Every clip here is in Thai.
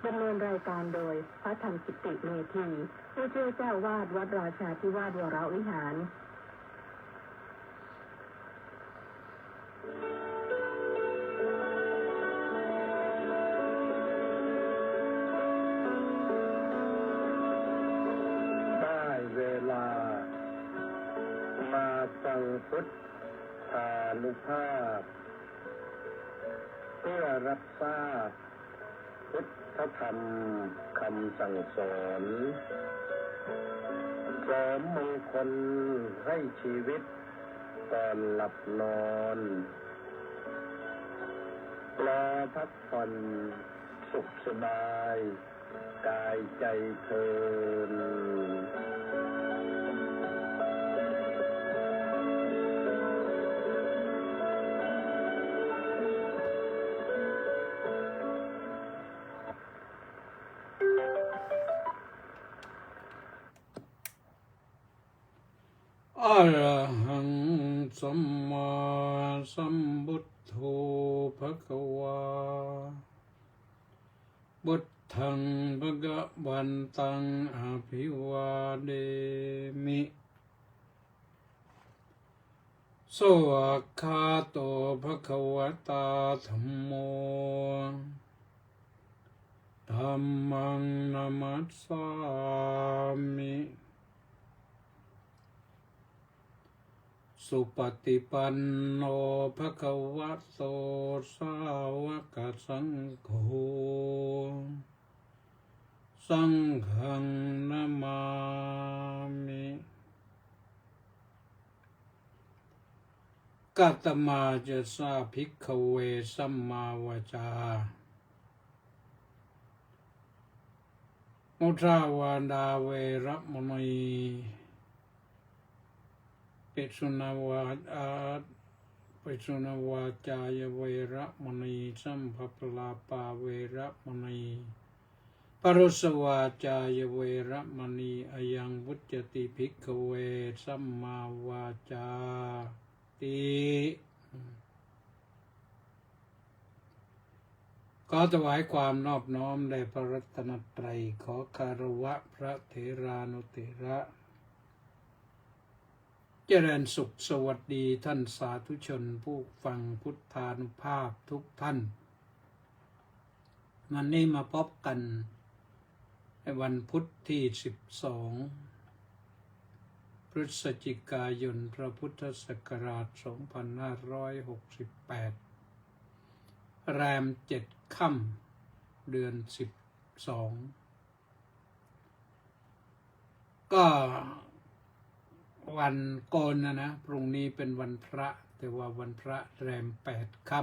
ดำเนินรายการโดยพระธรรมกิติเมธีผู้ช่วยเจ้าวาดวัดราชาธิวาสวรวิหารได้เวลามาฟังพุทธานุภาพเพื่อรับทราบพุทธธรรมคำสั่งสอนเสริมมงคลให้ชีวิตก่อนหลับนอนรอพักผ่อนสุขสบายกายใจเทินอะระหังสัมมาสัมพุทโธภคะวาพุทธังภะคะวันตังอภิวาเดมิโสอัคคาโตภะคะวะตาธัมโมธัมมังนัมมัสสามิสุปฏิปันโนภะคะวะโตสาวกสังโฆสังฆังนะมามิกัตมาจะสาภิกขเวสัมมาวาจามุทาวาดาเวระมณีปิสุนวาจายเวระมณีสัมภปลาปาเวระมณีปรุสวาจายเวระมณีอยังวุจติภิกขเวสัมมาวาจาติขอถวายความนอบน้อมแด่พระรัตนตรัยขอคารวะพระเถรานุเถระเจริญสุขสวัสดีท่านสาธุชนผู้ฟังพุทธานุภาพทุกท่านวันนี้มาพบกันในวันพุธที่12พฤศจิกายนพระพุทธศักราช2568แรม7 ค่ำเดือน12ก็วันโกนนะพรุ่งนี้เป็นวันพระแต่ว่าวันพระแรม8 ค่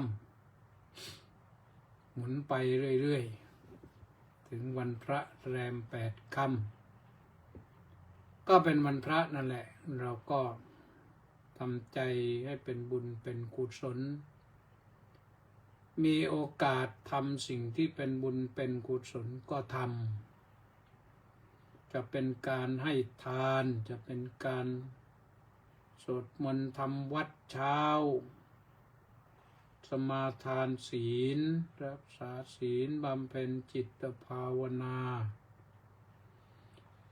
ำหมุนไปเรื่อยๆถึงวันพระแรม8 ค่ำก็เป็นวันพระนั่นแหละเราก็ทำใจให้เป็นบุญเป็นกุศลมีโอกาสทำสิ่งที่เป็นบุญเป็นกุศลก็ทำจะเป็นการให้ทานจะเป็นการสวดมนต์ทำวัดเช้าสมาทานศีลรักษาศีลบำเพ็ญจิตภาวนา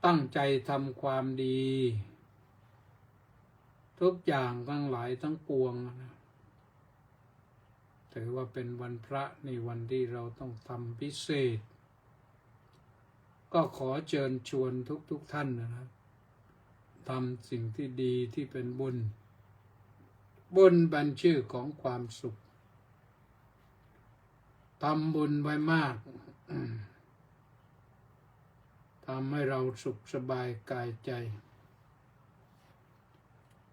ตั้งใจทำความดีทุกอย่างทั้งหลายทั้งปวงนะถือว่าเป็นวันพระในวันที่เราต้องทำพิเศษก็ขอเชิญชวนทุกท่านนะครับทำสิ่งที่ดีที่เป็นบุญเป็นชื่อของความสุขทำบุญไว้มากทำให้เราสุขสบายกายใจ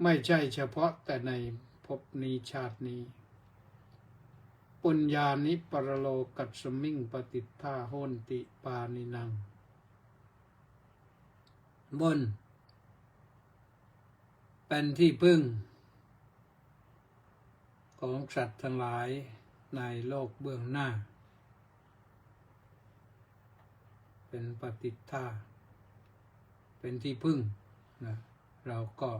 ไม่ใช่เฉพาะแต่ในภพนี้ชาตินี้ปุญญานิปรโลกัสสมิงปฏิทาโหนติปานินังบุญเป็นที่พึ่งของสัตว์ทั้งหลายในโลกเบื้องหน้าเป็นปฏิทาเป็นที่พึ่งนะเราก็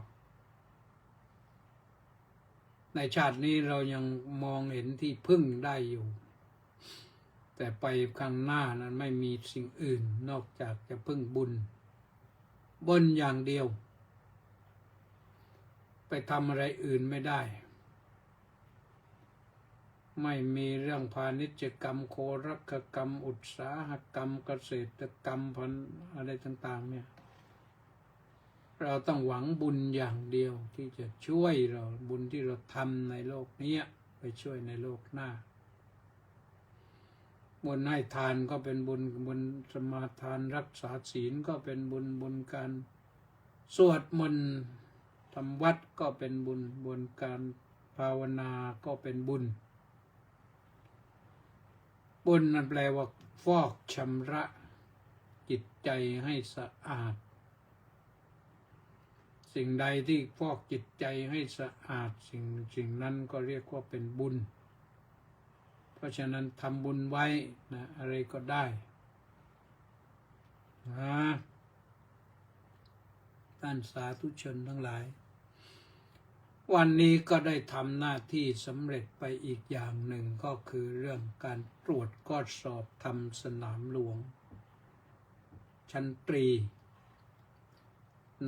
ในชาตินี้เรายังมองเห็นที่พึ่งได้อยู่ แต่ไปข้างหน้านั้นไม่มีสิ่งอื่นนอกจากจะพึ่งบุญอย่างเดียวไปทำอะไรอื่นไม่ได้ไม่มีเรื่องพาณิชยกรรมโครักกรรมอุตสาหกรรมเกษตรกรรมพันอะไรต่างๆเนี่ยเราต้องหวังบุญอย่างเดียวที่จะช่วยเราบุญที่เราทำในโลกนี้ไปช่วยในโลกหน้าบุญให้ทานก็เป็นบุญสมาทานรักษาศีลก็เป็นบุญการสวดมนต์ทำวัดก็เป็นบุญการภาวนาก็เป็นบุญนั่นแปลว่าฟอกชำระจิตใจให้สะอาดสิ่งใดที่ฟอกจิตใจให้สะอาดสิ่งนั้นก็เรียกว่าเป็นบุญเพราะฉะนั้นทำบุญไว้นะอะไรก็ได้นะท่านสาธุชนทั้งหลายวันนี้ก็ได้ทำหน้าที่สำเร็จไปอีกอย่างหนึ่งก็คือเรื่องการตรวจข้อสอบทำสนามหลวงชั้นตรี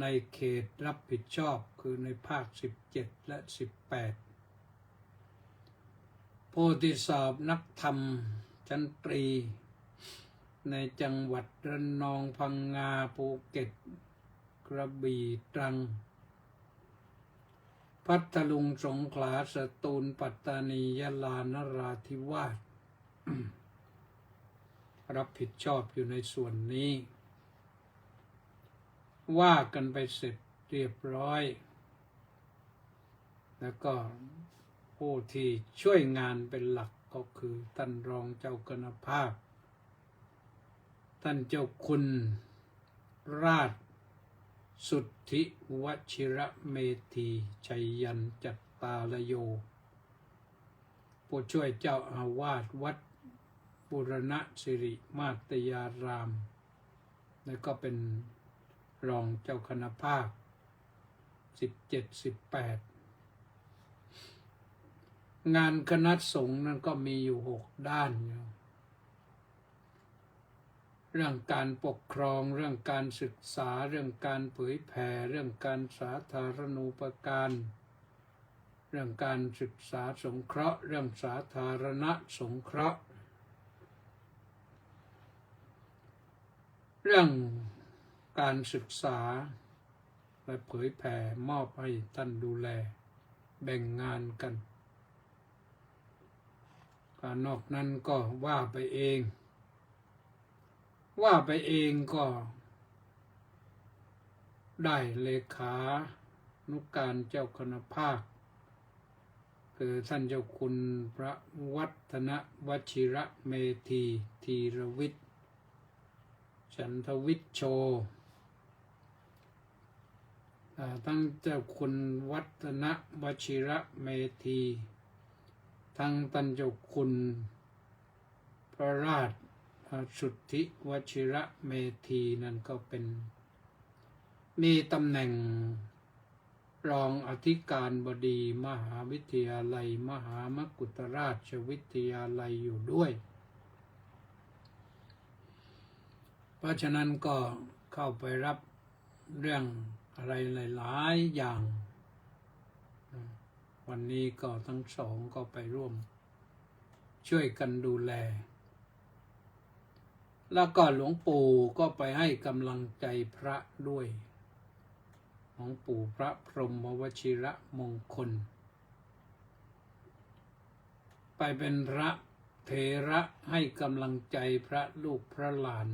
ในเขตรับผิดชอบคือในภาค17และ18ผู้ที่สอบนักธรรมชั้นตรีในจังหวัดระนองพังงาภูเก็ตกระบี่ตรังพัทลุงสงขลาสตูลปัตตานียะลานราธิวาส รับผิดชอบอยู่ในส่วนนี้ว่ากันไปเสร็จเรียบร้อยแล้วก็ผู้ที่ช่วยงานเป็นหลักก็คือท่านรองเจ้าคณะภาคท่านเจ้าคุณราชสุทธิวชิระเมธีชัยยันจัตตาลโยผู้ช่วยเจ้าอาวาสวัดบูรณสิริมาตยารามแล้วก็เป็นรองเจ้าคณะภาค17-18งานคณะสงฆ์นั้นก็มีอยู่6ด้านอยู่เรื่องการปกครองเรื่องการศึกษาเรื่องการเผยแผ่เรื่องการสาธารณูปการเรื่องการศึกษาสงเคราะห์เรื่องสาธารณสงเคราะห์เรื่องการศึกษาและเผยแผ่มอบให้ท่านดูแลแบ่งงานกันการนอกนั้นก็ว่าไปเองก็ได้เลขานุการเจ้าคณะภาคคือท่านเจ้าคุณพระวัฒนวชิระเมธีธีรวิทย์ฉันทวิชโชทั้งเจ้าคุณวัฒนวชิระเมธีทั้งท่านเจ้าคุณพระราชสุทธิวชิระเมธีนั่นก็เป็นมีตำแหน่งรองอธิการบดีมหาวิทยาลัยมหามกุฏราชวิทยาลัยอยู่ด้วยเพราะฉะนั้นก็เข้าไปรับเรื่องอะไรหลายๆอย่างวันนี้ก็ทั้งสองก็ไปร่วมช่วยกันดูแลแล้วก็หลวงปู่ก็ไปให้กำลังใจพระด้วยหลวงปู่พระพรหมวชิระมงคลไปเป็นพระเถระให้กำลังใจพระลูกพระหลาน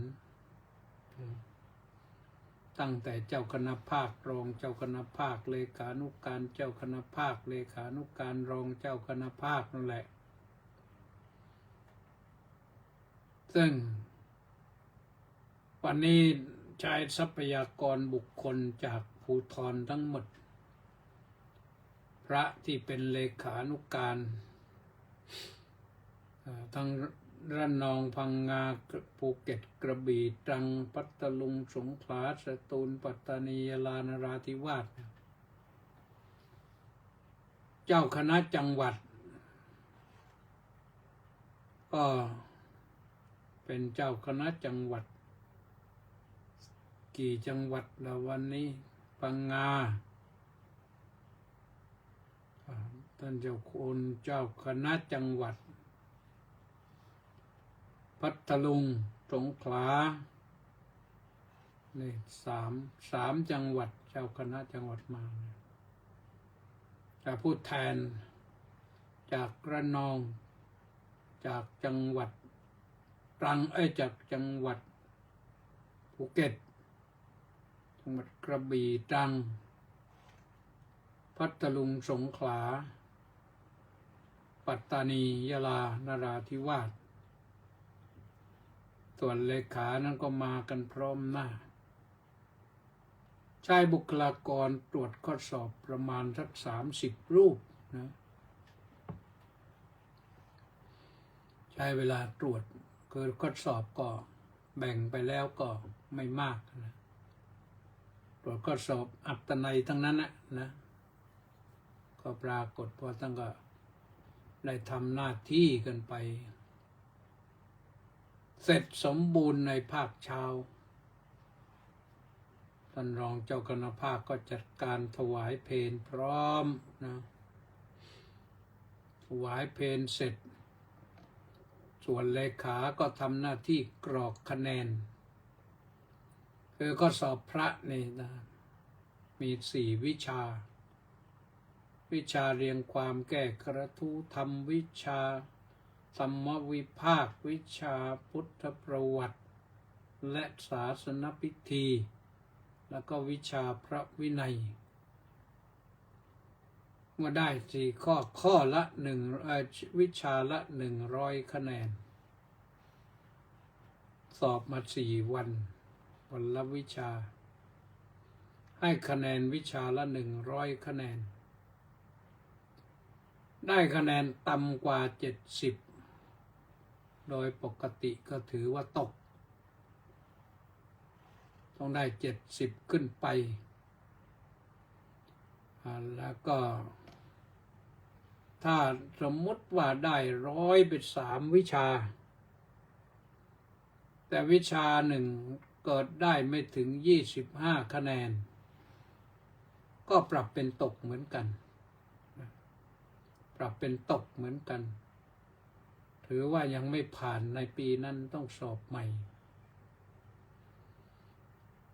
ตั้งแต่เจ้าคณะภาครองเจ้าคณะภาคเลขานุการเจ้าคณะภาคเลขานุการรองเจ้าคณะภาคนั่นแหละซึ่งวันนี้ใช้ทรัพยากรบุคคลจากภูธรทั้งหมดพระที่เป็นเลขานุการทั้งระนองพังงาภูเก็ตกระบี่ตรังพัทลุงสงขลาสตูลปัตตานียะลานราธิวาสเจ้าคณะจังหวัดก็ เป็นเจ้าคณะจังหวัดกี่จังหวัดแล้ววันนี้พังงาท่านเจ้าคุณเจ้าคณะจังหวัดพัทลุงสงขลานี่สามจังหวัดเจ้าคณะจังหวัดมาจะพูดแทนจากระนองจากจังหวัดตรังจากจังหวัดภูเก็ตจังหวัดกระบี่ตรังพัทลุงสงขลาปัตตานียะลานราธิวาสส่วนเลขานั้นก็มากันพร้อมหน้าใช้บุคลากรตรวจข้อสอบประมาณสัก30 รูปนะใช้เวลาตรวจคือข้อสอบก็แบ่งไปแล้วก็ไม่มากนะตรวจข้อสอบอัตนัยทั้งนั้นนะก็ปรากฏว่าตั้งก็ได้ทำหน้าที่กันไปเสร็จสมบูรณ์ในภาคเช้าท่านรองเจ้าคณะภาคก็จัดการถวายเพลพร้อมนะถวายเพลเสร็จส่วนเลขาก็ทำหน้าที่กรอกคะแนนคือก็สอบพระนี่นะมี4 วิชาวิชาเรียงความแก้กระทู้ธรรมวิชาธรรมวิภาควิชาพุทธประวัติและศาสนพิธีแล้วก็วิชาพระวินัยเมื่อได้4 ข้อละวิชาละ100 คะแนนสอบมา4 วันวันละวิชาให้คะแนนวิชาละ100 คะแนนได้คะแนนต่ำกว่า70โดยปกติก็ถือว่าตกต้องได้70ขึ้นไปแล้วก็ถ้าสมมติว่าได้100เป็น3 วิชาแต่วิชาหนึ่งเกิดได้ไม่ถึง25 คะแนนก็ปรับเป็นตกเหมือนกันปรับเป็นตกเหมือนกันถือว่ายังไม่ผ่านในปีนั้นต้องสอบใหม่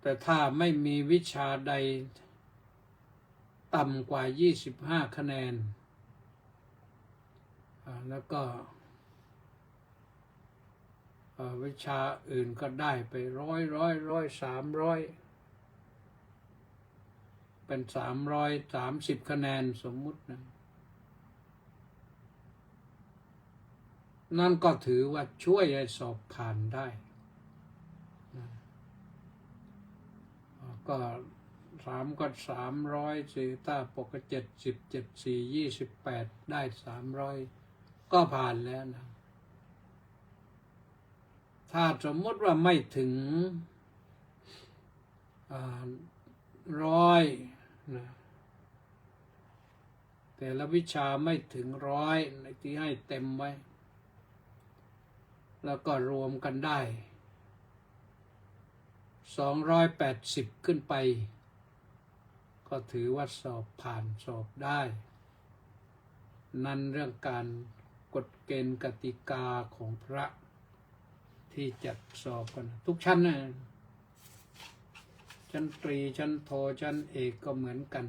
แต่ถ้าไม่มีวิชาใดต่ำกว่า25 คะแนนแล้วก็วิชาอื่นก็ได้ไป100 300เป็น330 คะแนนสมมุตินะนั่นก็ถือว่าช่วยให้สอบผ่านได้นะก็300สี่ถ้าปกติ70 4 28ได้300ก็ผ่านแล้วนะถ้าสมมติว่าไม่ถึง100นะแต่ละวิชาไม่ถึง100ที่ให้เต็มไว้แล้วก็รวมกันได้280ขึ้นไปก็ถือว่าสอบผ่านสอบได้นั่นเรื่องการกฎเกณฑ์กติกาของพระที่จัดสอบกันทุกชั้นนะชั้นตรีชั้นโทชั้นเอกก็เหมือนกัน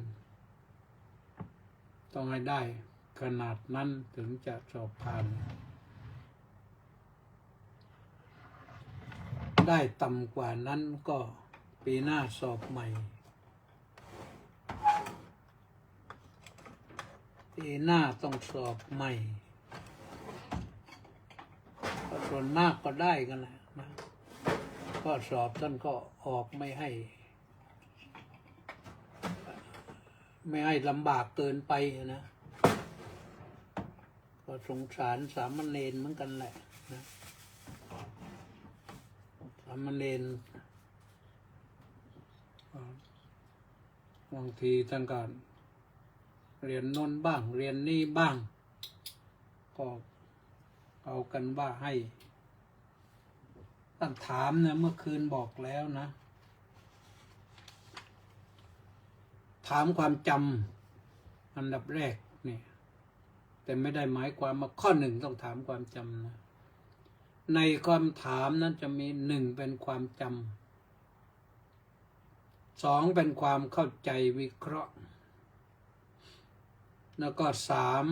ต้องให้ได้ขนาดนั้นถึงจะสอบผ่านได้ต่ำกว่านั้นก็ปีหน้าสอบใหม่ปีหน้าต้องสอบใหม่ส่วนมากก็ได้กันแหละนะก็สอบท่านก็ออกไม่ให้ลำบากเกินไปนะก็สงสารสามเณรเหมือนกันแหละนะสามเณรบางทีท่านก็เรียนโน้นบ้างเรียนนี่บ้างก็เอากันว่าให้ ท่านถามนะเมื่อคืนบอกแล้วนะ ถามความจำอันดับแรกเนี่ยแต่ไม่ได้หมายความว่าข้อหนึ่งต้องถามความจำนะในความถามนั้นจะมีหนึ่งเป็นความจำสองเป็นความเข้าใจวิเคราะห์แล้วก็สาม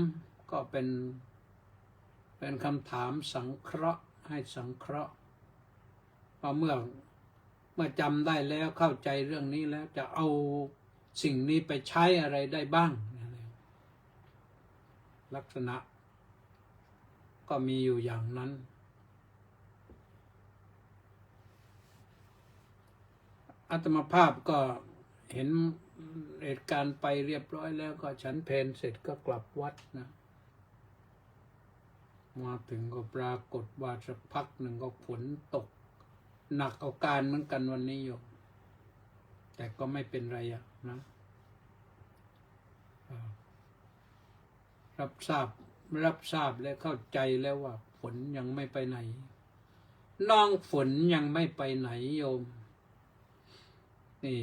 ก็เป็นคำถามสังเคราะห์ให้สังเคราะห์พอเมื่อจำได้แล้วเข้าใจเรื่องนี้แล้วจะเอาสิ่งนี้ไปใช้อะไรได้บ้างลักษณะก็มีอยู่อย่างนั้นอาตมาภาพก็เห็นเหตุการณ์ไปเรียบร้อยแล้วก็ฉันเพลเสร็จก็กลับวัดนะมาถึงก็ปรากฏว่าสักพักหนึ่งก็ฝนตกหนักเอาการเหมือนกันวันนี้อยู่แต่ก็ไม่เป็นไรนะรับทราบและเข้าใจแล้วว่าฝนยังไม่ไปไหนน้องฝนยังไม่ไปไหนโยมนี่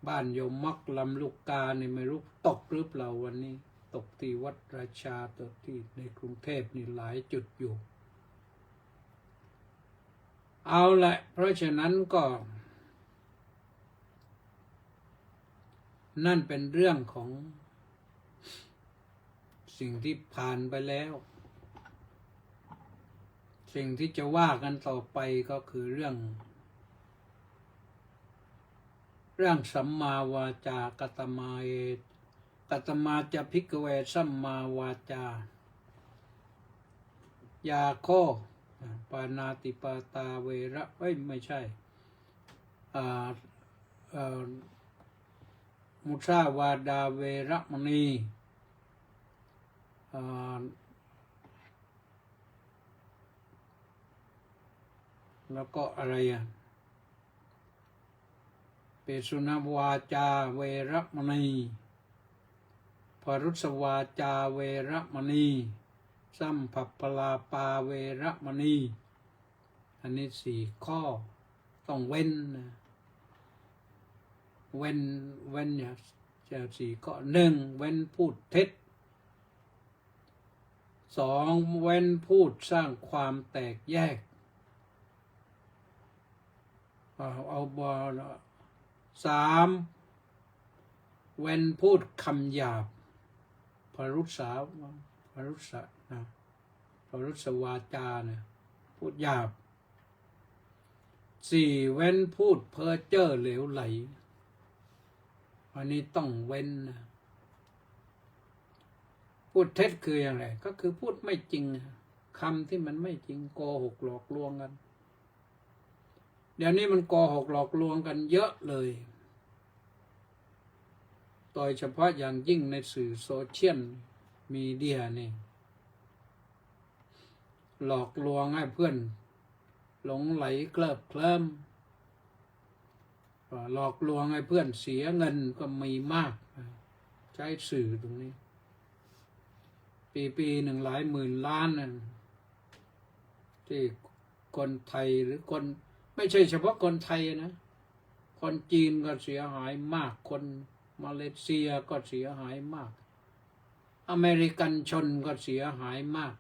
บ้านโยมมักลำลูกกาเนี่ยไม่รู้ตกหรือเปล่าวันนี้ตกที่วัดราชาตกที่ในกรุงเทพนี่หลายจุดอยู่เอาละเพราะฉะนั้นก็นั่นเป็นเรื่องของสิ่งที่ผ่านไปแล้วสิ่งที่จะว่ากันต่อไปก็คือเรื่องสัมมาวาจากัตมากัตมาจะภิกขเวสัมมาวาจายาโคปานาติปาตาเวระไม่ใช่มุสาวาดาเวระมณีแล้วก็อะไรเปสุนวาจาเวระมณีพรุสวาจาเวระมณีสัมผัสปลาปาเวระมณีอันนี้สี่ข้อต้องเว้นนะเว้นเนี่ยจะสี่ข้อหนึ่งเว้นพูดเท็จสองเว้นพูดสร้างความแตกแยกสามเว้นพูดคำหยาบพรุษวาจาเนี่ยพูดหยาบสี่เว้นพูดเพ้อเจ้อเหลวไหลอันนี้ต้องเว้นนะพูดเท็จคืออย่างไรก็คือพูดไม่จริงคำที่มันไม่จริงโกหกหลอกลวงกันเดี๋ยวนี้มันโกหกหลอกลวงกันเยอะเลยโดยเฉพาะอย่างยิ่งในสื่อโซเชียลมีเดียนี่หลอกลวงให้เพื่อนหลงไหลเคลิบเคลิ้มหลอกลวงให้เพื่อนเสียเงินก็มีมากใช้สื่อตรงนี้ปีหนึ่งหลายหมื่นล้านนั่นที่คนไทยหรือคนไม่ใช่เฉพาะคนไทยนะคนจีนก็เสียหายมากคนมาเลเซียก็เสียหายมากอเมริกันชนก็เสียหายมาก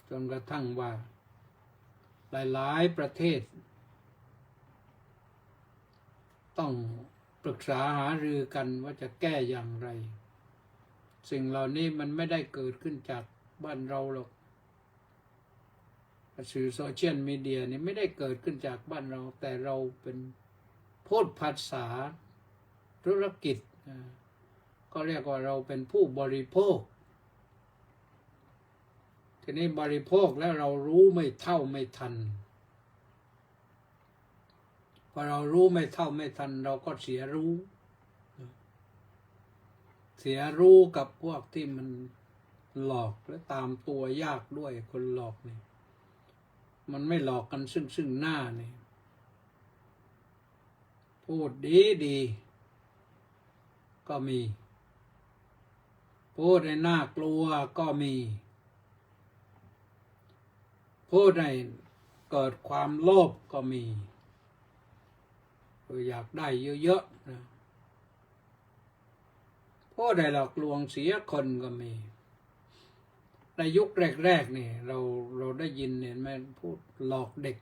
จนกระทั่งว่าหลายๆประเทศต้องปรึกษาหารือกันว่าจะแก้อย่างไรสิ่งเหล่านี้มันไม่ได้เกิดขึ้นจากบ้านเราหรอกสื่อโซเชียลมีเดียนี่ไม่ได้เกิดขึ้นจากบ้านเราแต่เราเป็นพูดภาษาธุรกิจก็เรียกว่าเราเป็นผู้บริโภคทีนี้บริโภคแล้วเรารู้ไม่เท่าไม่ทันพอเรารู้ไม่เท่าไม่ทันเราก็เสียรู้กับพวกที่มันหลอกและตามตัวยากด้วยคนหลอกนี่มันไม่หลอกกันซึ่งหน้านี่พูดดีก็มีพูดให้น่ากลัวก็มีพูดให้ เกิดความโลภก็มีอยากได้เยอะๆนะผู้ใดหลอกลวงเสียคนก็มีในยุคแรกๆนี่เราได้ยินเห็นไหมพูดหลอกเด็ก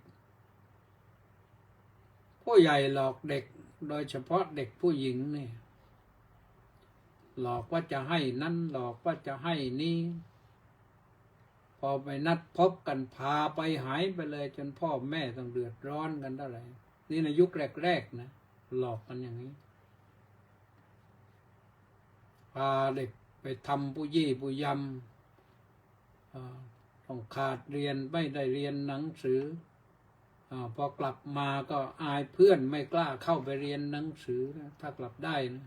ผู้ใหญ่หลอกเด็กโดยเฉพาะเด็กผู้หญิงนี่หลอกว่าจะให้นั่นหลอกว่าจะให้นี่พอไปนัดพบกันพาไปหายไปเลยจนพ่อแม่ต้องเดือดร้อนกันเท่าไหร่นี่ในยุคแรกๆนะหลอกกันอย่างนี้พาเด็กไปทำผู้ยี่ผู้ยำต้องขาดเรียนไม่ได้เรียนหนังสือพอกลับมาก็อายเพื่อนไม่กล้าเข้าไปเรียนหนังสือนะถ้ากลับได้นะ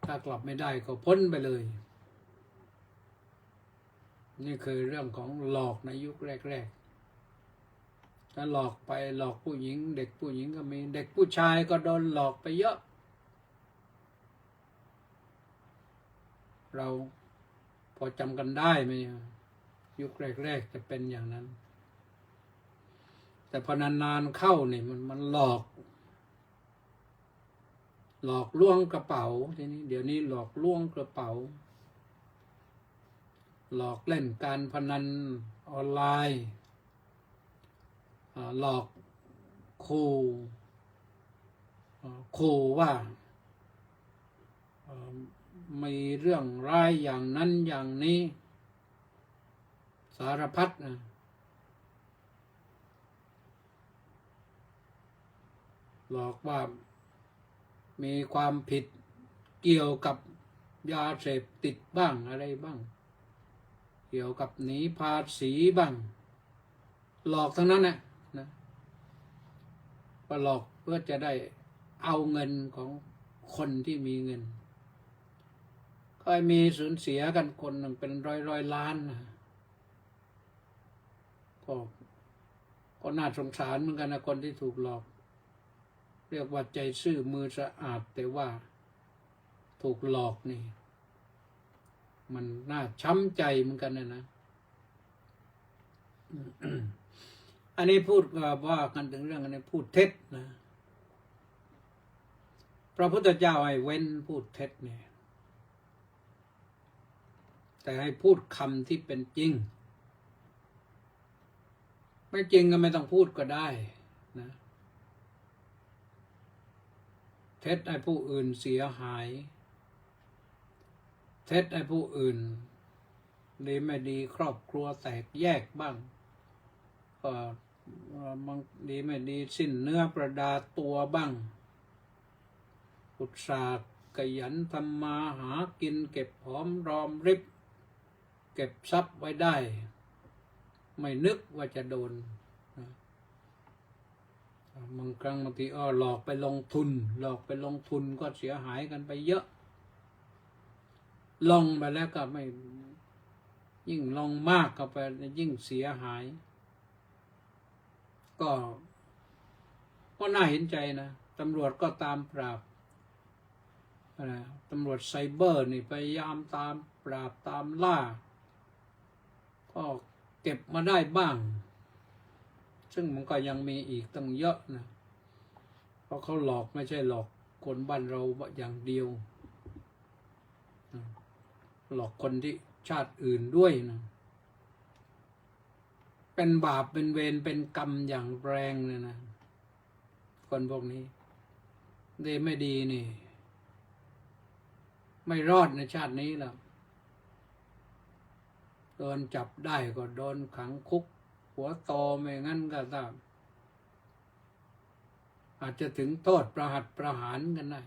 ถ้ากลับไม่ได้ก็พ้นไปเลยนี่คือเรื่องของหลอกในยุคแรกๆถ้าหลอกไปหลอกผู้หญิงเด็กผู้หญิงก็มีเด็กผู้ชายก็โดนหลอกไปเยอะเราพอจำกันได้ไหมยุคแรกๆจะเป็นอย่างนั้นแต่พอนานๆเข้านี่มันหลอกลวงกระเป๋าทีนี้เดี๋ยวนี้หลอกลวงกระเป๋าหลอกเล่นการพนันออนไลน์หลอกขู่ว่ามีเรื่องร้ายอย่างนั้นอย่างนี้สารพัดนะหลอกว่ามีความผิดเกี่ยวกับยาเสพติดบ้างอะไรบ้างเกี่ยวกับหนีภาษีบ้างหลอกทั้งนั้นนะก็หลอกเพื่อจะได้เอาเงินของคนที่มีเงินก็มีสูญเสียกันคนหนึ่งเป็นร้อยล้านนะก็น่าสงสารเหมือนกันนะคนที่ถูกหลอกเรียกว่าใจซื่อมือสะอาดแต่ว่าถูกหลอกนี่มันน่าช้ำใจเหมือนกันนะ อันนี้พูดว่ากันถึงเรื่องอันนี้พูดเท็จนะพระพุทธเจ้าให้เว้นพูดเท็จเนี่ยแต่ให้พูดคำที่เป็นจริงไม่จริงก็ไม่ต้องพูดก็ได้นะเท็จให้ผู้อื่นเสียหายเท็จให้ผู้อื่นดีไม่ดีครอบครัวแตกแยกบ้างก็บางดีไม่ดีสิ้นเนื้อประดาตัวบ้างอุตส่าห์ขยันทำมาหากินเก็บหอมรอมริบเก็บทรัพย์ไว้ได้ไม่นึกว่าจะโดนบางครั้งบางทีหลอกไปลงทุนก็เสียหายกันไปเยอะลงไปแล้วก็ไม่ยิ่งลงมากก็ไปยิ่งเสียหายก็น่าเห็นใจนะตำรวจก็ตามปราบตำรวจไซเบอร์นี่พยายามตามปราบตามล่าก็เก็บมาได้บ้างซึ่งมันก็ยังมีอีกตั้งเยอะนะเพราะเขาหลอกไม่ใช่หลอกคนบ้านเราอย่างเดียวหลอกคนที่ชาติอื่นด้วยนะเป็นบาปเป็นเวรเป็นกรรมอย่างแรงเลยนะคนพวกนี้ดีไม่ดีนี่ไม่รอดในชาตินี้แล้วโดนจับได้ก็โดนขังคุกหัวโตไม่งั้นก็ตามอาจจะถึงโทษประหารกันได้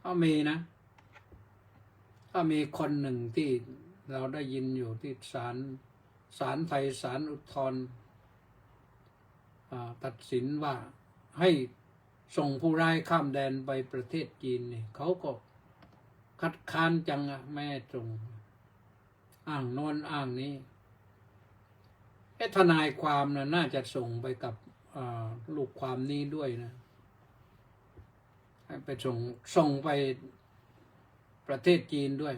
ก็มีนะถ้ามีคนหนึ่งที่เราได้ยินอยู่ที่ศาลไทยศาลอุทธรณ์ตัดสินว่าให้ส่งผู้ร้ายข้ามแดนไปประเทศจีนนี่เขาก็คัดค้านจังแม่ส่งอ้างโน้นอ้างนี้ทนายความน่าจะส่งไปกับลูกความนี้ด้วยนะให้ไปส่งไปประเทศจีนด้วย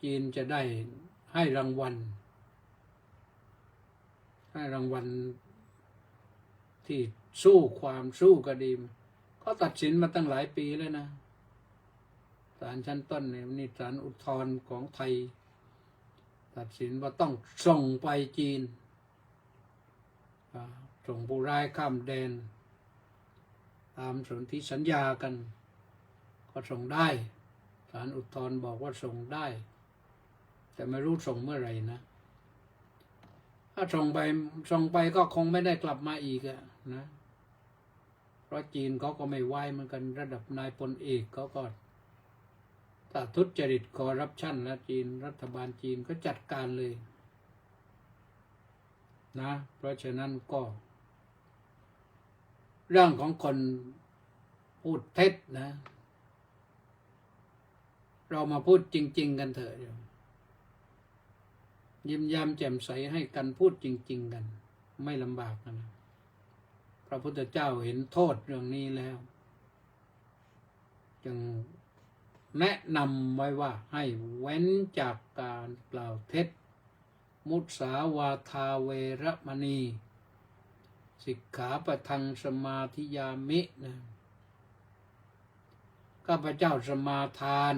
จีนจะได้ให้รางวัล ให้รางวัลที่สู้ความสู้คดีเขาตัดสินมาตั้งหลายปีแล้วนะศาลชั้นต้นเนี่ยนี่ศาลอุทธรณ์ของไทยตัดสินว่าต้องส่งไปจีนส่งผู้ร้ายข้ามแดนตามสนธิสัญญากันก็ส่งได้ศาลอุทธรณ์บอกว่าส่งได้แต่ไม่รู้ส่งเมื่อไหร่นะถ้าส่งไปก็คงไม่ได้กลับมาอีกนะเพราะจีนเขาก็ไม่ไหวเหมือนกันระดับนายพลเอกเขาก็ถ้าทุจริตคอร์รัปชันแล้วจีนรัฐบาลจีนก็จัดการเลยนะเพราะฉะนั้นก็เรื่องของคนพูดเท็จนะเรามาพูดจริงๆกันเถอะยิ้มย้มแจ่มใสให้กันพูดจริงๆกันไม่ลำบากนะพระพุทธเจ้าเห็นโทษเรื่องนี้แล้วจึงแนะนำไว้ว่าให้เว้นจากการกล่าวเท็จมุสาวาทาเวรมณีสิกขาปะทังสมาธิยามินะข้าพเจ้าสมาทาน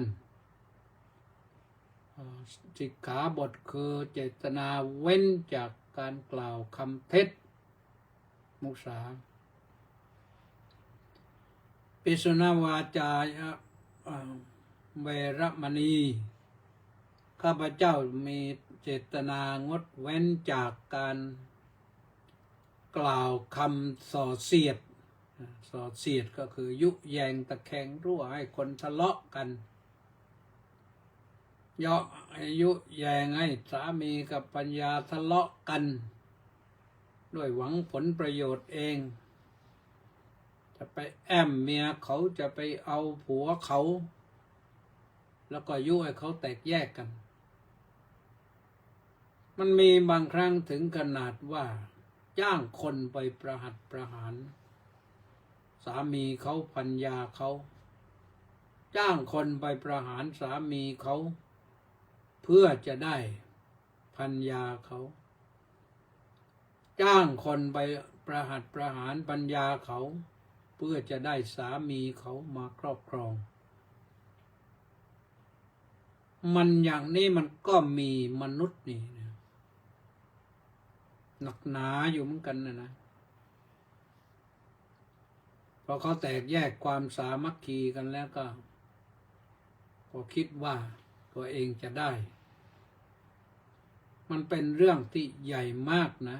สิกขาบทคือเจตนาเว้นจากการกล่าวคำเท็จมุสาปิสุนาวาจาเวรมณีข้าพเจ้ามีเจตนางดเว้นจากการกล่าวคำส่อเสียดก็คือยุแยงตะแคงรั่วให้คนทะเลาะกันยุแยงให้สามีกับภรรยาทะเลาะกันด้วยหวังผลประโยชน์เองจะไปแอมเมียเขาจะไปเอาผัวเขาแล้วก็ยุให้เขาแตกแยกกันมันมีบางครั้งถึงขนาดว่าจ้างคนไปประหัตประหารสามีเขาภรรยาเขาจ้างคนไปประหารสามีเขาเพื่อจะได้ภรรยาเขาจ้างคนไปประหัตประหารภรรยาเขาเพื่อจะได้สามีเขามาครอบครองมันอย่างนี้มันก็มีมนุษย์นี่หนักหนาอยู่เหมือนกันนะพอเขาแตกแยกความสามัคคีกันแล้วก็คิดว่าตัวเองจะได้มันเป็นเรื่องที่ใหญ่มากนะ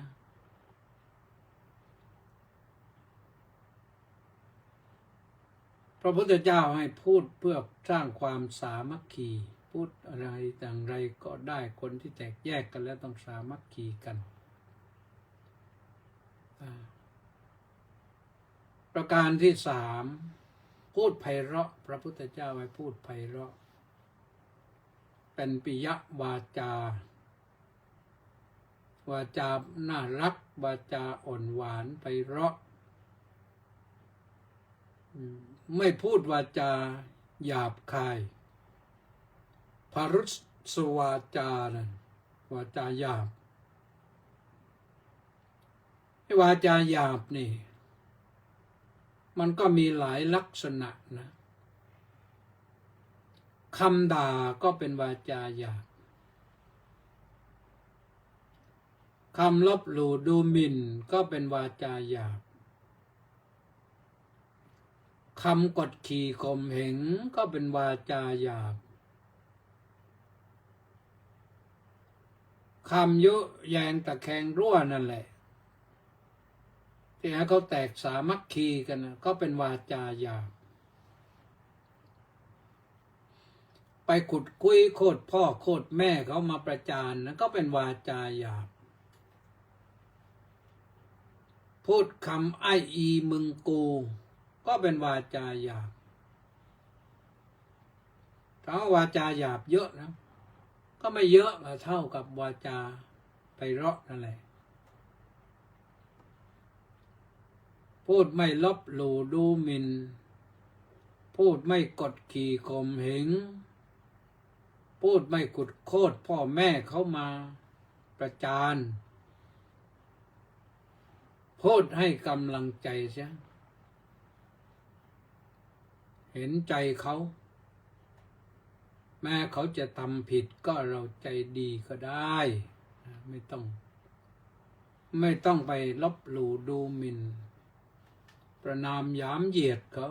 พระพุทธเจ้าให้พูดเพื่อสร้างความสามัคคีพูดอะไรอย่างไรก็ได้คนที่แตกแยกกันแล้วต้องสามัคคีกันประการที่สามพูดไพเราะพระพุทธเจ้าให้พูดไพเราะเป็นปิยวาจาวาจาน่ารักวาจาอ่อนหวานไพเราะไม่พูดวาจาหยาบคายพารุสวาจานะวาจาหยาบวาจาหยาบนี่มันก็มีหลายลักษณะนะคำด่าก็เป็นวาจาหยาบคำลบหลู่ดูหมิ่นก็เป็นวาจาหยาบคำกดขี่ข่มเหงก็เป็นวาจาหยาบคำยุแยงตะแคงรั่วนั่นแหละที่ให้เขาแตกสามัคคีกันนะก็เป็นวาจาหยาบไปขุดคุยโคตรพ่อโคตรแม่เขามาประจานนะก็เป็นวาจาหยาบพูดคำไอ้อีมึงกูก็เป็นวาจาหยาบถ้าวาจาหยาบเยอะนะก็ไม่เยอะเท่ากับวาจาไพเราะนั่นแหละพูดไม่ลบหลู่ดูหมิ่นพูดไม่กดขี่ข่มเหงพูดไม่ขุดโคตรพ่อแม่เขามาประจาน พูดให้กำลังใจเสียเห็นใจเขา แม้เขาจะทำผิดก็เราใจดีก็ได้ไม่ต้องไปลบหลู่ดูหมิ่นประณามหยามเหยียดเขา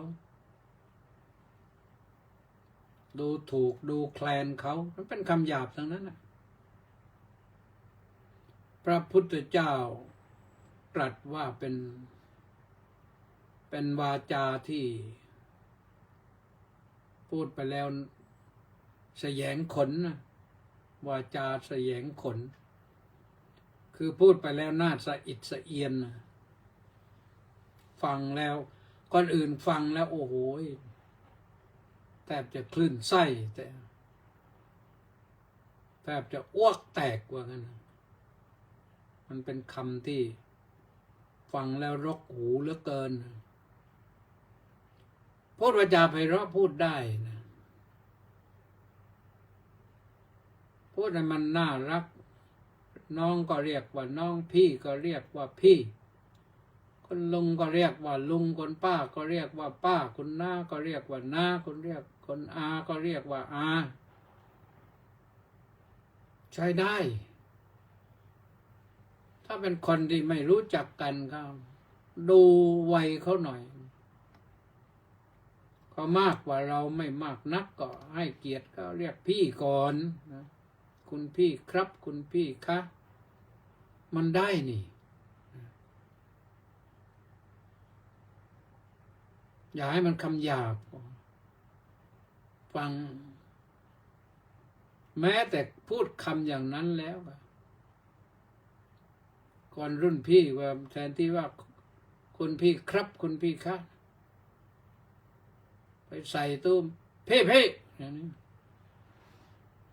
ดูถูกดูแคลนเขามันเป็นคำหยาบทั้งนั้นนะพระพุทธเจ้าตรัสว่าเป็นวาจาที่พูดไปแล้วแสยงขนนะวาจาแสยงขนคือพูดไปแล้วน่าสะอิดสะเอียนนะฟังแล้วคนอื่นฟังแล้วโอ้โหแทบจะคลื่นไส้แต่แทบจะอ้วกแตกว่างั้นมันเป็นคำที่ฟังแล้วรกหูเหลือเกินพูดวาจาไพเราะพูดได้นะพูดให้มันน่ารักน้องก็เรียกว่าน้องพี่ก็เรียกว่าพี่คนลุงก็เรียกว่าลุงคนป้าก็เรียกว่าป้าคนน้าก็เรียกว่าน้าคนอาก็เรียกว่าอาใช้ได้ถ้าเป็นคนที่ไม่รู้จักกันก็ดูวัยเขาหน่อยเขามากกว่าเราไม่มากนักก็ให้เกียรติก็เรียกพี่ก่อนนะคุณพี่ครับคุณพี่คะมันได้นี่อย่าให้มันคำหยาบฟังแม้แต่พูดคำอย่างนั้นแล้วก่อนรุ่นพี่ว่าแทนที่ว่าคุณพี่ครับคุณพี่คะไปใส่ตู้เพ่อย่างนี้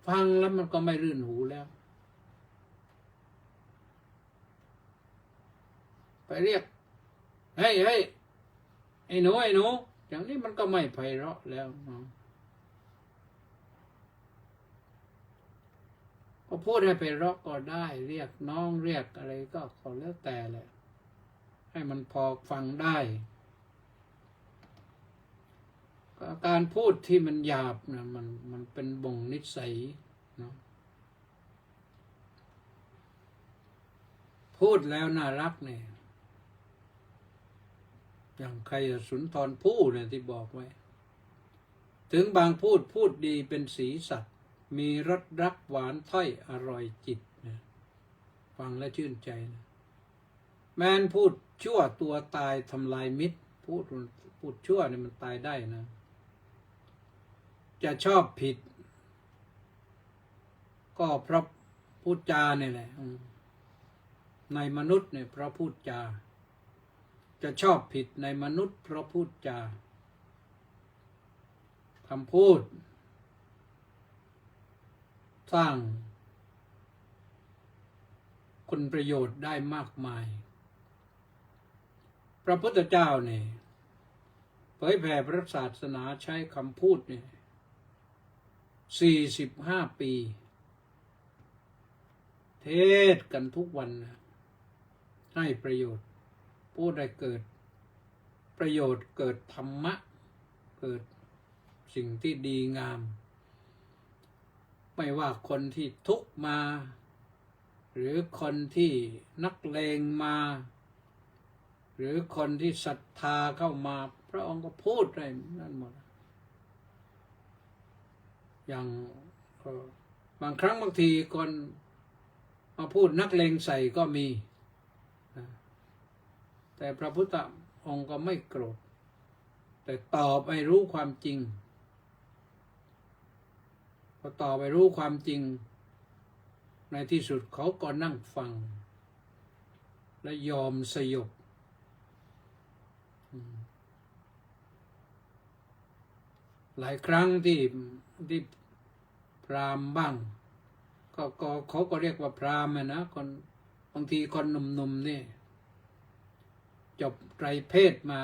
ฟังแล้วมันก็ไม่รื่นหูแล้วไปเรียกเฮ้ยไอ้หนูอย่างนี้มันก็ไม่ไพเราะแล้วก็พูดให้ไพเราะก็ได้เรียกน้องเรียกอะไรก็แล้วแต่แหละให้มันพอฟังได้การพูดที่มันหยาบนะมันเป็นบ่งนิสัยเนาะพูดแล้วน่ารักเนี่ยอย่างใครสุนทรภู่เนี่ยที่บอกไว้ถึงบางพูดดีเป็นสีสัตว์มีรสรักหวานถ้อยอร่อยจิตนะฟังแล้วชื่นใจนะแม้นพูดชั่วตัวตายทำลายมิตรพูดชั่วเนี่ยมันตายได้นะจะชอบผิดก็เพราะพูดจาเนี่ยแหละในมนุษย์เนี่ยเพราะพูดจาจะชอบผิดในมนุษย์เพราะพูดจาคำพูดสร้างคุณประโยชน์ได้มากมายพระพุทธเจ้าเนี่ยเผยแผ่พระศาสนาใช้คำพูดเนี่ย45 ปีเทศกันทุกวันนะให้ประโยชน์พูดให้เกิดประโยชน์เกิดธรรมะเกิดสิ่งที่ดีงามไม่ว่าคนที่ทุกข์มาหรือคนที่นักเลงมาหรือคนที่ศรัทธาเข้ามาพระองค์ก็พูดได้นั่นหมดอย่างบางครั้งบางทีคนมาพูดนักเลงใส่ก็มีแต่พระพุทธองค์ก็ไม่โกรธแต่ตอบให้รู้ความจริงพอตอบให้รู้ความจริงในที่สุดเขาก็นั่งฟังและยอมสยบหลายครั้งที่พราหมณ์บ้างก็เขาก็เรียกว่าพราหมณ์นะคนบางทีคนหนุ่มๆนี่จบไตรเพศมา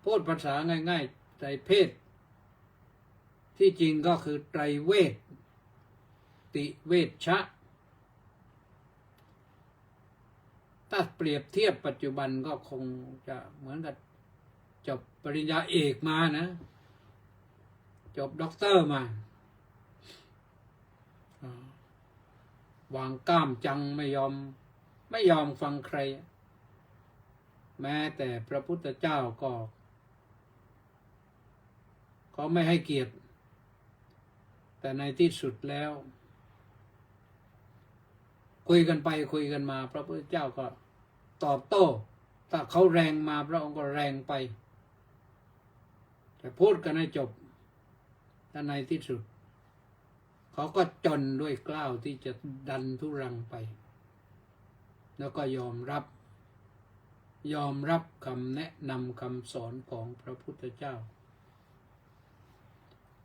พูดภาษาง่ายๆไตรเพศที่จริงก็คือไตรเวทติเวชชะ ถ้าเปรียบเทียบปัจจุบันก็คงจะเหมือนกับจบปริญญาเอกมานะจบด็อกเตอร์มาวางกล้ามจังไม่ยอมฟังใครแม้แต่พระพุทธเจ้าก็เขาไม่ให้เกียรติแต่ในที่สุดแล้วคุยกันไปคุยกันมาพระพุทธเจ้าก็ตอบโต้ถ้าเขาแรงมาพระองค์ก็แรงไปแต่พูดกันให้จบและในที่สุดเขาก็จนด้วยเกล้าวที่จะดันทุรังไปแล้วก็ยอมรับคำแนะนำคำสอนของพระพุทธเจ้า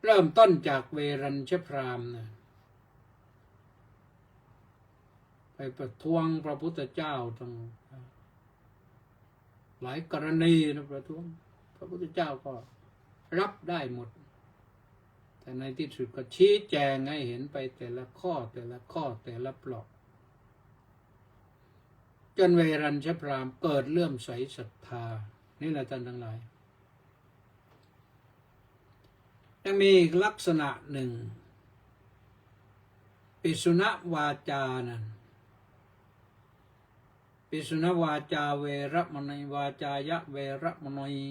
เริ่มต้นจากเวรัญชพราหมณ์นะไปประท้วงพระพุทธเจ้าตั้งหลายกรณีนะประท้วงพระพุทธเจ้าก็รับได้หมดแต่ในที่สุดก็ชี้แจงให้เห็นไปแต่ละข้อแต่ละปลอกจนเวรัญชพราหมณ์เกิดเลื่อมใสศรัทธานี่แหละท่านทั้งหลายยังมีอีกลักษณะหนึ่งปิสุณวาจานั้นปิสุณวาจาเวรมณีวาจายะเวรมณี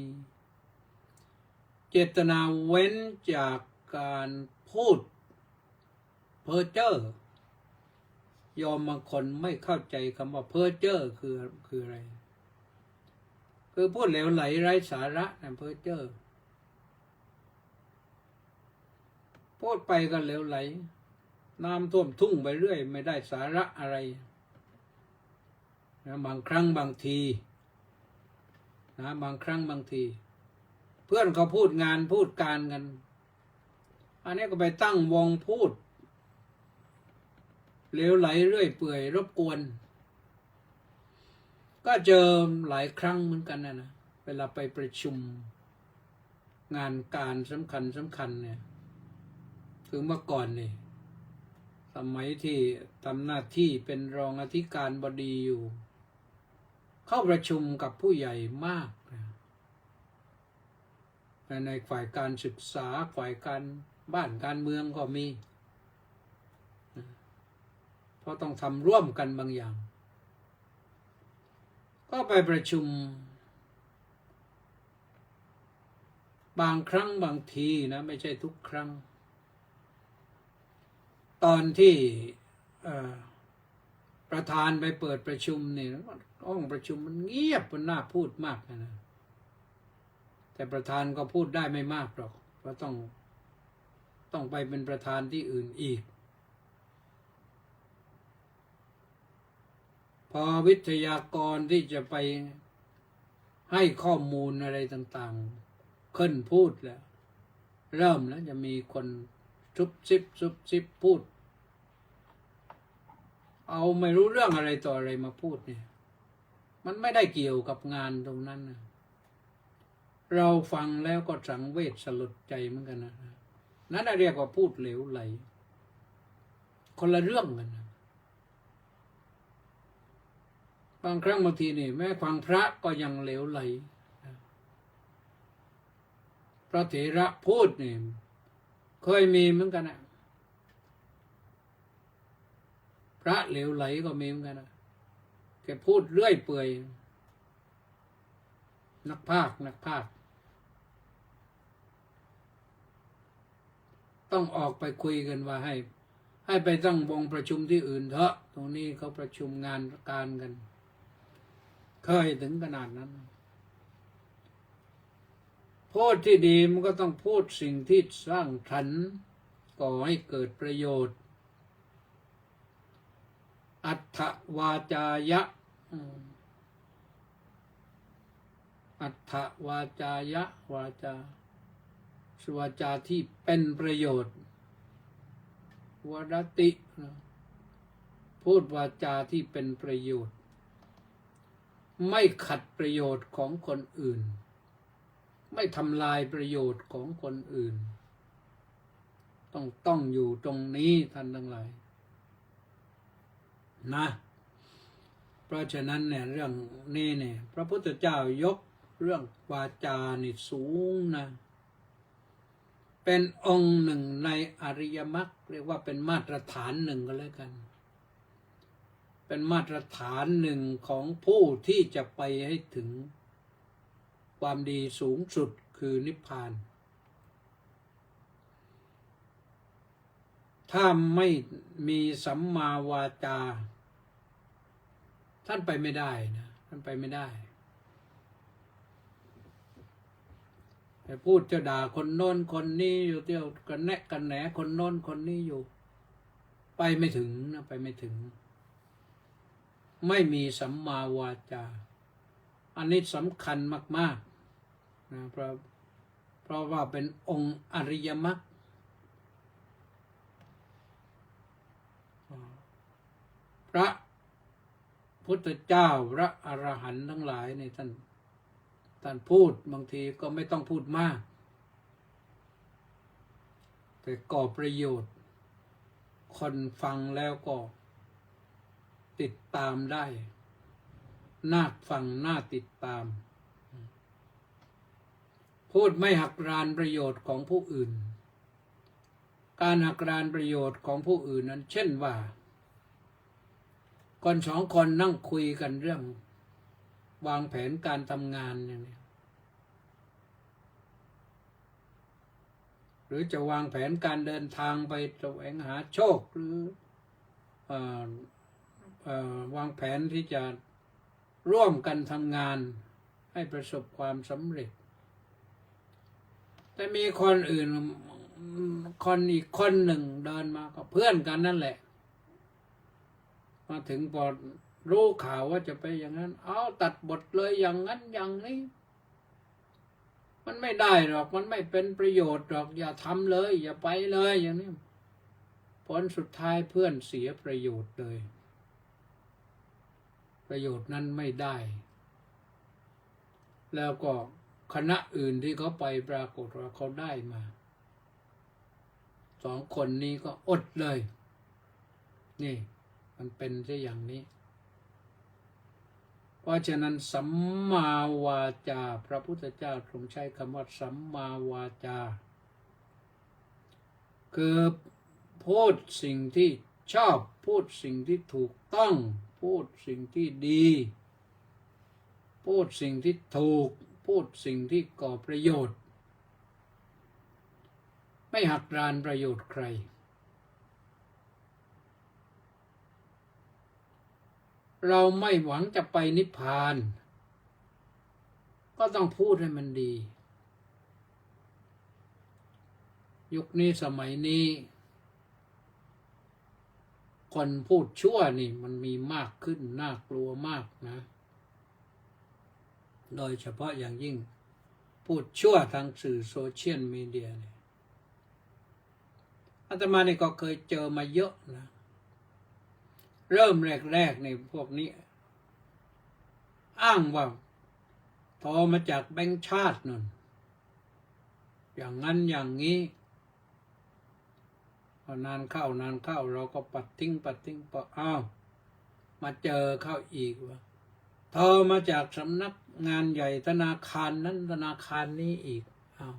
เจตนาเว้นจากการพูดเพ้อเจ้อยอมบางคนไม่เข้าใจคำว่าเพ้อเจ้อคืออะไรคือพูดเหลวไหลไร้สาระนั่นเพ้อเจ้อพูดไปก็เหลวไหลน้ำท่วมทุ่งไปเรื่อยไม่ได้สาระอะไรนะบางครั้งบางทีนะบางครั้งบางทีเพื่อนเขาพูดงานพูดการกันอันนี้ก็ไปตั้งวงพูดเหลวไหลเรื่อยเปื่อยรบกวนก็เจอหลายครั้งเหมือนกันนะเวลาไปประชุมงานการสำคัญเนี่ยคือเมื่อก่อนนี่สมัยที่ทำหน้าที่เป็นรองอธิการบดีอยู่เข้าประชุมกับผู้ใหญ่มากในฝ่ายการศึกษาฝ่ายการบ้านการเมืองก็มีเพราะต้องทำร่วมกันบางอย่างก็ไปประชุมบางครั้งบางทีนะไม่ใช่ทุกครั้งตอนที่ประธานไปเปิดประชุมเนี่ยห้องประชุมมันเงียบมันน่าพูดมากนะแต่ประธานก็พูดได้ไม่มากหรอกเพราะต้องไปเป็นประธานที่อื่นอีกพอวิทยากรที่จะไปให้ข้อมูลอะไรต่างๆขึ้นพูดแล้วเริ่มแล้วจะมีคนซุบซิบพูดเอาไม่รู้เรื่องอะไรต่ออะไรมาพูดเนี่ยมันไม่ได้เกี่ยวกับงานตรงนั้นนะเราฟังแล้วก็สังเวชสลดใจเหมือนกันนะนั่นเรียกว่าพูดเหลวไหลคนละเรื่องกันนะบางครั้งบางทีนี่แม้ฟังพระก็ยังเหลวไหลพระเถระพูดนี่เคยมีเหมือนกันนะพระเหลวไหลก็มีเหมือนกันนะแกพูดเรื่อยเปื่อยนักพากย์ต้องออกไปคุยกันว่าให้ไปตั้งวงประชุมที่อื่นเถอะตรงนี้เขาประชุมงานการกันเคยถึงขนาดนั้นพูดที่ดีมันก็ต้องพูดสิ่งที่สร้างสรรค์ก่อให้เกิดประโยชน์อัตถวาจายะอัตถวาจายะวาจาวาจาที่เป็นประโยชน์วรติพูดวาจาที่เป็นประโยชน์ไม่ขัดประโยชน์ของคนอื่นไม่ทำลายประโยชน์ของคนอื่นต้องอยู่ตรงนี้ท่านทั้งหลายนะเพ ราะฉะนั้นเนี่ยเรื่องนี้เนี่ยพระพุทธเจ้ายกเรื่องวาจานี่สูงนะเป็นองค์หนึ่งในอริยมรรคเรียกว่าเป็นมาตรฐานหนึ่งก็แล้วกันเป็นมาตรฐานหนึ่งของผู้ที่จะไปให้ถึงความดีสูงสุดคือนิพพานถ้าไม่มีสัมมาวาจาท่านไปไม่ได้นะท่านไปไม่ได้แต่พูดจะด่าคนโน้นคนนี้อยู่เที่ยวกันแนะกันแหนคนโน้นคนนี้อยู่ไปไม่ถึงนะไปไม่ถึงไม่มีสัมมาวาจาอันนี้สำคัญมากๆนะเพราะว่าเป็นองค์อริยมรรคพระพุทธเจ้าพระอรหันต์ทั้งหลายในท่านพูดบางทีก็ไม่ต้องพูดมากแต่ก่อประโยชน์คนฟังแล้วก็ติดตามได้น่าฟังน่าติดตามพูดไม่หักรานประโยชน์ของผู้อื่นการหักรานประโยชน์ของผู้อื่นนั้นเช่นว่าคนสองคนนั่งคุยกันเรื่องวางแผนการทำงานอย่างนี้หรือจะวางแผนการเดินทางไปแสวงหาโชคหรือวางแผนที่จะร่วมกันทำงานให้ประสบความสำเร็จแต่มีคนอื่นคนอีกคนหนึ่งเดินมาก็เพื่อนกันนั่นแหละมาถึงพอรู้ข่าวว่าจะไปอย่างนั้นเอาตัดบทเลยอย่างนั้นอย่างนี้มันไม่ได้หรอกมันไม่เป็นประโยชน์หรอกอย่าทำเลยอย่าไปเลยอย่างนี้ผลสุดท้ายเพื่อนเสียประโยชน์เลยประโยชน์นั้นไม่ได้แล้วก็คณะอื่นที่เขาไปปรากฏว่าเขาได้มาสองคนนี้ก็อดเลยนี่มันเป็นซะอย่างนี้เพราะฉะนั้นสัมมาวาจาพระพุทธเจ้าทรงใช้คำว่าสัมมาวาจาคือพูดสิ่งที่ชอบพูดสิ่งที่ถูกต้องพูดสิ่งที่ดีพูดสิ่งที่ถูกพูดสิ่งที่ก่อประโยชน์ไม่หักรานประโยชน์ใครเราไม่หวังจะไปนิพพานก็ต้องพูดให้มันดียุคนี้สมัยนี้คนพูดชั่วนี่มันมีมากขึ้นน่ากลัวมากนะโดยเฉพาะอย่างยิ่งพูดชั่วทางสื่อโซเชียลมีเดียเนี่ยอาตมาเนี่ยก็เคยเจอมาเยอะนะเริ่มแรกๆในพวกนี้อ้างว่าโทรมาจากแบงก์ชาตินั่นอย่างนั้นอย่างนี้พอนานเข้เราก็ปัดทิ้งพออ้าวมาเจอเข้าอีกว่าโทรมาจากสำนักงานใหญ่ธนาคารนั้นธนาคารนี้อีกอ้าว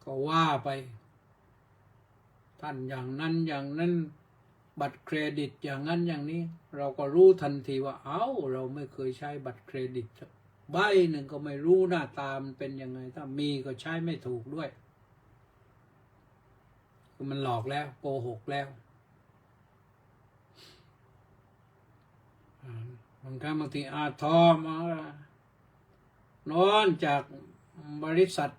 ก็ว่าไปท่านอย่างนั้นอย่างนั้นบัตรเครดิตอย่างนั้นอย่างนี้เราก็รู้ทันทีว่าเราไม่เคยใช้บัตรเครดิตสักใบหนึ่งก็ไม่รู้หน้าตามันเป็นยังไงถ้ามีก็ใช้ไม่ถูกด้วยคือมันหลอกแล้วโกหกแล้วบางครั้งบางทีทอมานอนจากบริษัท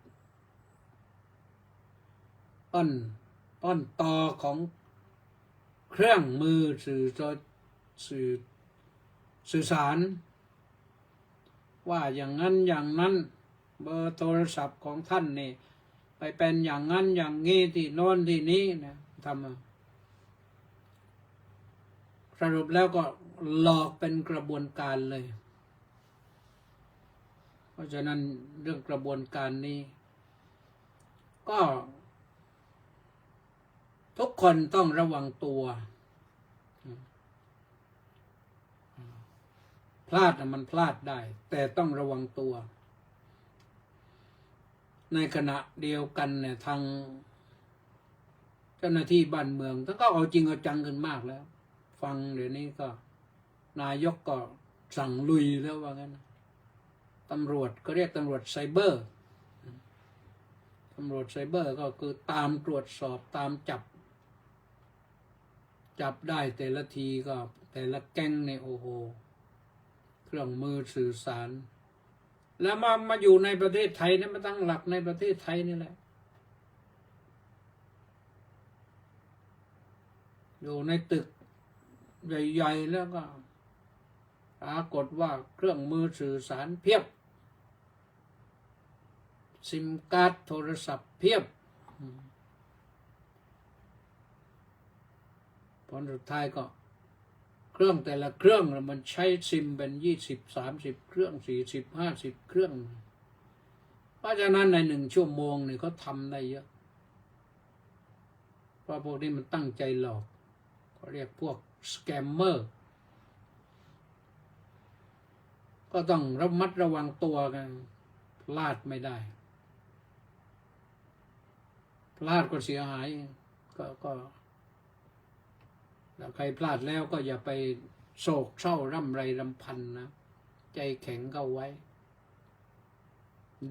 ต้นตอของเครื่องมือสื่อสารว่าอย่างนั้นอย่างนั้นเบอร์โทรศัพท์ของท่านนี่ไปเป็นอย่างนั้นอย่างนี้ที่โน่นที่นี้นะทำสรุปแล้วก็หลอกเป็นกระบวนการเลยเพราะฉะนั้นเรื่องกระบวนการนี้ก็ทุกคนต้องระวังตัว พลาดนะมันพลาดได้ แต่ต้องระวังตัว ในขณะเดียวกันเนี่ยทางเจ้าหน้าที่บ้านเมืองท่านก็เอาจริงเอาจังกันมากแล้ว ฟังเดี๋ยวนี้ก็นายกก็สั่งลุยแล้วว่างั้นตำรวจก็เรียกตำรวจไซเบอร์ตำรวจไซเบอร์ก็คือตามตรวจสอบตามจับได้แต่ละทีก็แต่ละแก๊งในโอ้โหเครื่องมือสื่อสาร แล้วมาอยู่ในประเทศไทยนี่มาตั้งหลักในประเทศไทยนี่แหละอยู่ในตึกใหญ่ๆแล้วก็ปรากฏว่าเครื่องมือสื่อสารเพียบซิมการ์ดโทรศัพท์เพียบผลสุดท้ายก็เครื่องแต่ละเครื่องมันใช้ซิมเป็น20-30 เครื่อง40-50 เครื่องเพราะฉะนั้นใน1 ชั่วโมงนี่เขาทำได้เยอะเพราะพวกนี้มันตั้งใจหลอกเขาเรียกพวกสแกมเมอร์ก็ต้องระมัดระวังตัวกันพลาดไม่ได้พลาดก็เสียหายก็แล้วใครพลาดแล้วก็อย่าไปโศกเศร้าร่ำไรรำพันนะใจแข็งเข้าไว้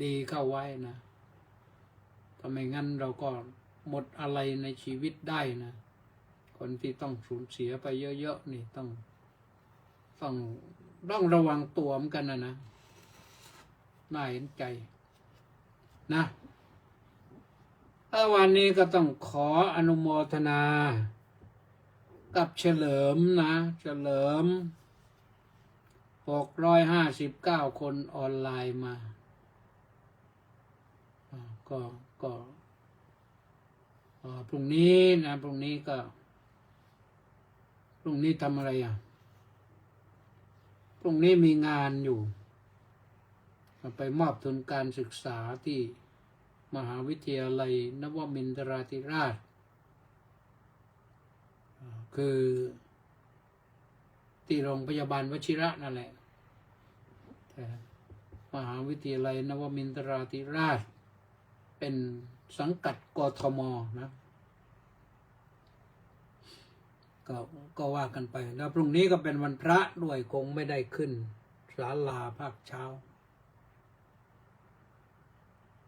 ดีเข้าไว้นะถ้าไม่งั้นเราก็หมดอะไรในชีวิตได้นะคนที่ต้องสูญเสียไปเยอะๆนี่ต้องระวังตัวเหมือนกันนะน่าเห็นใจนะวันนี้ก็ต้องขออนุโมทนากับเฉลิมนะเฉลิม659 คนออนไลน์มาก็พรุ่งนี้นะพรุ่งนี้ทำอะไรพรุ่งนี้มีงานอยู่ไปมอบทุนการศึกษาที่มหาวิทยาลัยนวมินทราธิราชคือที่โรงพยาบาลวชิระนั่นแหละมหาวิทยาลัยนวมินทราธิราชเป็นสังกัดกทมนะก็ว่ากันไปแล้วพรุ่งนี้ก็เป็นวันพระด้วยคงไม่ได้ขึ้นศาลาภาคเช้า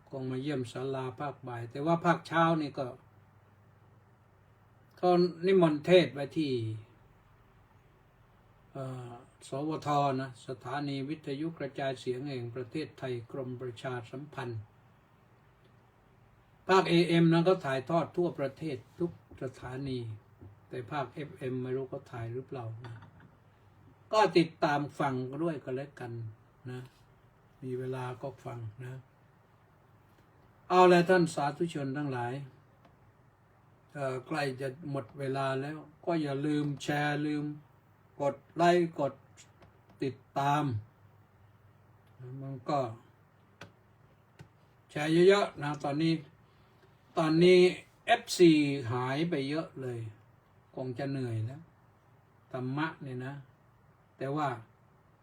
คงมาเยี่ยมศาลาภาคบ่ายแต่ว่าภาคเช้านี่ก็เขานิมนต์เทศไปที่สวทนะสถานีวิทยุกระจายเสียงแห่งประเทศไทยกรมประชาสัมพันธ์ภาค AM นะก็ถ่ายทอดทั่วประเทศทุกสถานีแต่ภาค FM ไม่รู้เขาถ่ายหรือเปล่านะก็ติดตามฟังด้วยก็แล้วกันนะมีเวลาก็ฟังนะเอาละท่านสาธุชนทั้งหลายใกล้จะหมดเวลาแล้วก็อย่าลืมแชร์ลืมกดไลค์กดติดตามมันก็แชร์เยอะๆนะตอนนี้ FC หายไปเยอะเลยคงจะเหนื่อยแล้วธรรมะเนี่ยนะแต่ว่า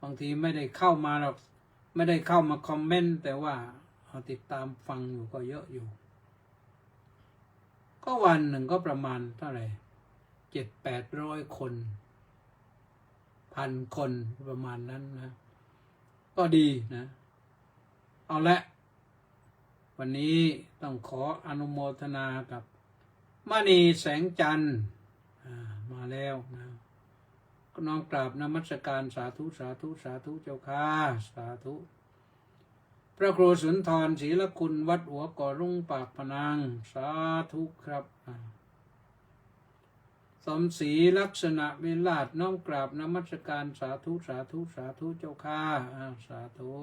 บางทีไม่ได้เข้ามาหรอกไม่ได้เข้ามาคอมเมนต์แต่ว่าติดตามฟังอยู่ก็เยอะอยู่ก็วันหนึ่งก็ประมาณเท่าไหร่700-800 คน1,000 คนประมาณนั้นนะก็ดีนะเอาละวันนี้ต้องขออนุโมทนากับมณีแสงจันทร์มาแล้วนะก็น้อมกราบนมัสการสาธุสาธุสาธุเจ้าค่ะสาธุพระครูสุนทรศรีละคุณวัดหัวก่อรุ่งปากพนังสาธุครับสมศรีลักษณะวิลาศน้อมกราบนมัสการสาธุสาธุสาธุเจ้าค่ะสาธุ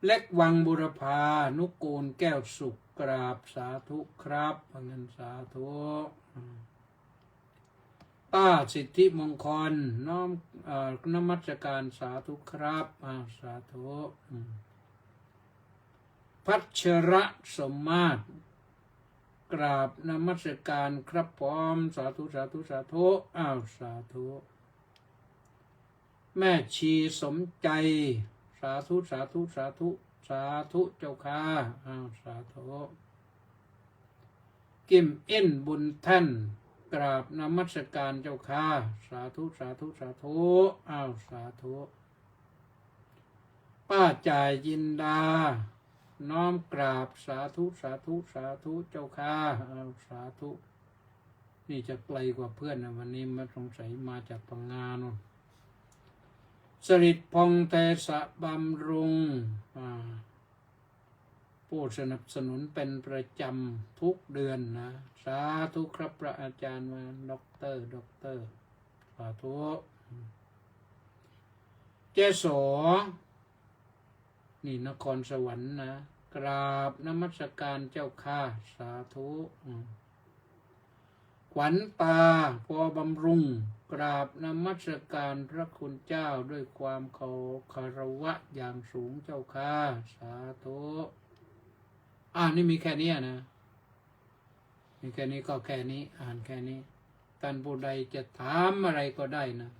เล็กวังบุรพานุกูลแก้วสุขกราบสาธุครับพังสาธุป้าสิทธิมงคลน้อมนมัสการสาธุครับสาธุพัชระสมมาตรกราบนมัสการครับพร้อมสาธุสาธุสาธุสาธุ แม่ชีสมใจ สาธุสาธุสาธุสาธุเจ้าค่ะสาธุกิมเอ็นบุญท่านกราบนมัสการเจ้าค่ะสาธุสาธุสาธุสาธุป้าจ่ายยินดาน้อมกราบสาธุสาธุสาธุเจ้าค่ะสาธุนี่จะไกลกว่าเพื่อนนะวันนี้มาสงสัยมาจากพังงาโน่นสริดพงเตสะบำรุงผู้สนับสนุนเป็นประจำทุกเดือนนะสาธุครับพระอาจารย์มาด็อกเตอร์สาธุเจโสนี่นครสวรรค์นะกราบนมัสการเจ้าค่ะสาธุขวัญตาพอบำรุงกราบนมัสการพระคุณเจ้าด้วยความคารวะอย่างสูงเจ้าค่ะสาธุนี่มีแค่นี้นะมีแค่นี้ก็แค่นี้อ่านแค่นี้ท่านผู้ใดจะถามอะไรก็ได้นะ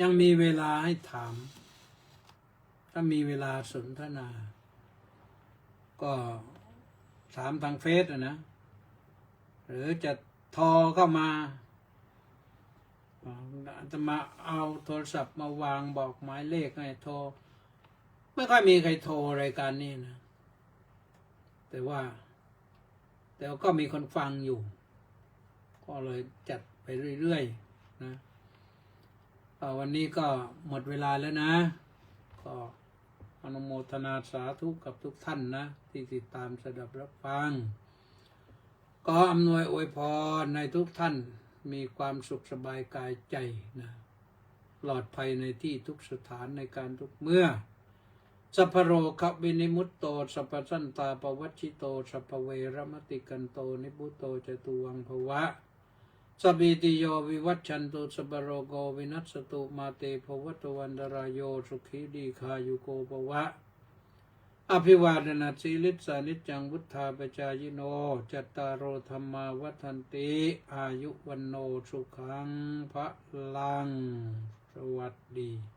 ยังมีเวลาให้ถามถ้ามีเวลาสนทนา ก็ถามทางเฟซนะหรือจะโทรเข้ามาจะมาเอาโทรศัพท์มาวางบอกหมายเลขให้โทรไม่ค่อยมีใครโทรรายการนี้นะแต่ว่าก็มีคนฟังอยู่ก็เลยจัดไปเรื่อยๆนะวันนี้ก็หมดเวลาแล้วนะก็อนุโมทนาสาธุกับทุกท่านนะที่ติดตามสดับรับฟังก็อำนวยอวยพรในทุกท่านมีความสุขสบายกายใจนะปลอดภัยในที่ทุกสถานในการทุกเมื่อสัพพโรคะวินิมุตโตสัพพสันตาปวัชชิโตสัพพเวรมติกันโตนิพุตโตจตุวังภวะสัพพิติโยวิวัชชันตุสัพพโรโกวินัสสตุมาเตภวตวันตรายโยสุขีดีคายุโกภวะอภิวาทนาสีลิสานิจังวุธาปจายโนจัตตารโอธรรมาวัฏันติอายุวันโนสุขังพระลังสวัสดี